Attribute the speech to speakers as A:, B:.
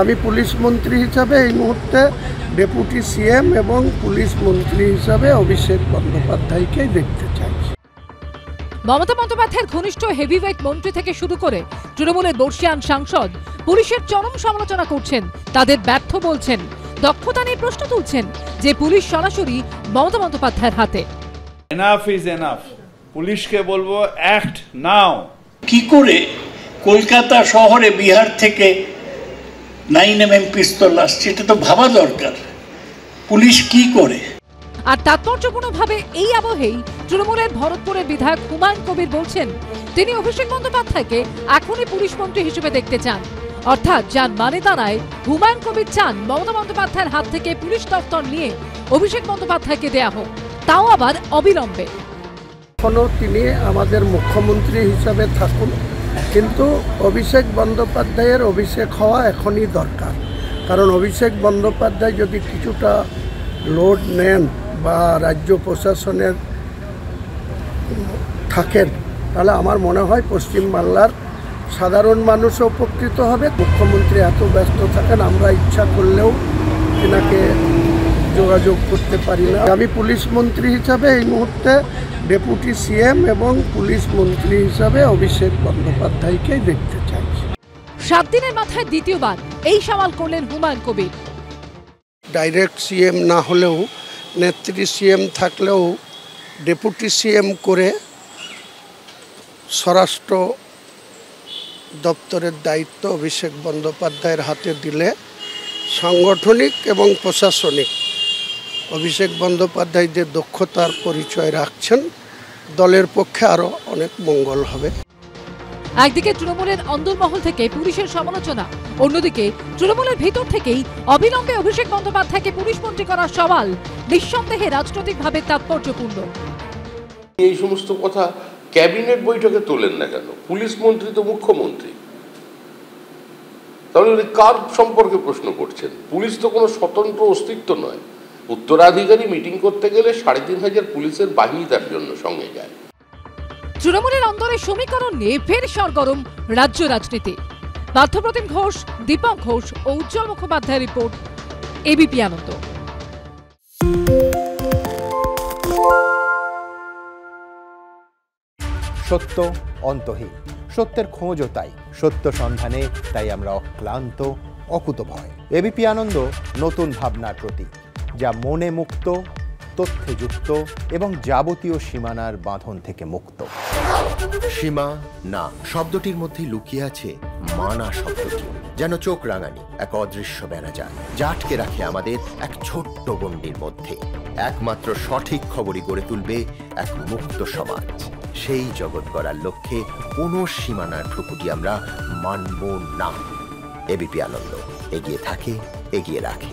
A: আমি পুলিশ মন্ত্রী হিসাবে এই মুহূর্তে ডেপুটি সিএম এবং পুলিশ মন্ত্রী হিসাবে অভিষেক বন্দ্যোপাধ্যায়কে দেখতে চাই।
B: মমতা বন্দ্যোপাধ্যায়ের ঘনিষ্ঠ হেভিওয়েট মন্ত্রী থেকে শুরু করে তৃণমূলের বর্ষিয়ান সাংসদ পুলিশের চরম সমালোচনা করছেন, তাদের ব্যর্থ বলছেন, দক্ষতা নিয়ে প্রশ্ন তুলছেন যে পুলিশ সরাসরি মমতা বন্দ্যোপাধ্যায়ের হাতে।
C: Enough is enough. পুলিশকে বলবো অ্যাক্ট নাও।
D: কি করে কলকাতা শহরে বিহার থেকে 9mm পিস্তল আসছে, এটা তো ভাবা দরকার। পুলিশ কি করে?
B: আর তাৎপর্যপূর্ণভাবে এই আবহেই তৃণমূলের ভরতপুরের বিধায়ক হুমায়ুন কবির বলছেন তিনি অভিষেক বন্দ্যোপাধ্যায়কে এখনই পুলিশ মন্ত্রী হিসেবে দেখতে চান। অর্থাৎ যার মানে দাঁড়ায় হুমায়ুন কবির চান মমতা বন্দ্যোপাধ্যায়ের হাত থেকে পুলিশ দপ্তর নিয়ে অভিষেক বন্দ্যোপাধ্যায়কে দেয়া হোক, তাও আবার অবিলম্বে।
A: এখনো তিনি আমাদের মুখ্যমন্ত্রী হিসাবে থাকুন, কিন্তু অভিষেক বন্দ্যোপাধ্যায়ের অভিষেক হওয়া এখনই দরকার। কারণ অভিষেক বন্দ্যোপাধ্যায় যদি কিছুটা লোড নেন বা রাজ্য প্রশাসনের থাকেন, তাহলে আমার মনে হয় পশ্চিমবাংলার সাধারণ মানুষও উপকৃত হবে। মুখ্যমন্ত্রী এত ব্যস্ত থাকেন, আমরা ইচ্ছা করলেও এনাকে যোগাযোগ করতে পারি না। আমি পুলিশ মন্ত্রী হিসাবে এই মুহূর্তে ডেপুটি সিএম এবং পুলিশ মন্ত্রী হিসাবে অভিষেক বন্দ্যোপাধ্যায়কে দেখতে চাই।
B: 7 দিনের মাথায় দ্বিতীয়বার এই সওয়াল করলেন হুমায়ুন কবির।
A: ডাইরেক্ট সিএম না হলেও নেত্রী সিএম থাকলেও ডেপুটি সিএম করে স্বরাষ্ট্র দপ্তরের দায়িত্ব অভিষেক বন্দ্যোপাধ্যায়ের হাতে দিলে সাংগঠনিক এবং প্রশাসনিক অভিষেক বন্দ্যোপাধ্যায় যে দক্ষতার পরিচয় রাখছেন, দলের পক্ষে আরও অনেক মঙ্গল হবে।
B: একদিকে তৃণমূলের অন্দরমহল থেকে পুলিশের সমালোচনা, অন্যদিকে তৃণমূলের ভিতর থেকেই অবিলম্বে অভিষেক বন্দ্যোপাধ্যায়কে পুলিশ মন্ত্রী করার সওয়াল নিঃসন্দেহে রাজনৈতিকভাবে তাৎপর্যপূর্ণ।
E: এই সমস্ত কথা ক্যাবিনেট বৈঠকে তোলেন না কেন? পুলিশ মন্ত্রী তো মুখ্যমন্ত্রী, তাহলে কার সম্পর্কে প্রশ্ন করছেন? পুলিশ তো কোনো স্বতন্ত্র অস্তিত্ব নয়। উত্তরাধিকারী মিটিং করতে গেলে 3500 পুলিশের বাহিনী তার জন্য সঙ্গে যায়।
B: তৃণমূলের অন্দরের সমীকরণ নিয়ে ফের সরগরম রাজ্য রাজনীতি। পার্থপ্রতিম ঘোষ, দীপক ঘোষ ও উজ্জ্বল মুখোপাধ্যায়ের রিপোর্ট, এবিপি আনন্দ।
F: সত্য অন্তহীন, সত্যের খোঁজও তাই, সত্য সন্ধানে তাই আমরা অক্লান্ত, অকুতভয়। এবিপি আনন্দ নতুন ভাবনার প্রতীক, যা মনে মুক্ত, তথ্যে যুক্ত এবং যাবতীয় সীমানার বাঁধন থেকে মুক্ত।
G: সীমা না শব্দটির মধ্যেই লুকিয়ে আছে মানা শব্দটি, যেন চোখ রাঙানি এক অদৃশ্য বেড়াজাল, যা আটকে রাখে আমাদের এক ছোট্ট গণ্ডির মধ্যে। একমাত্র সঠিক খবরই গড়ে তুলবে এক মুক্ত সমাজ। সেই জগৎ গড়ার লক্ষ্যে কোনো সীমানার ঠুকুটি আমরা মানব না। এবিপি আনন্দ এগিয়ে থাকে, এগিয়ে রাখে।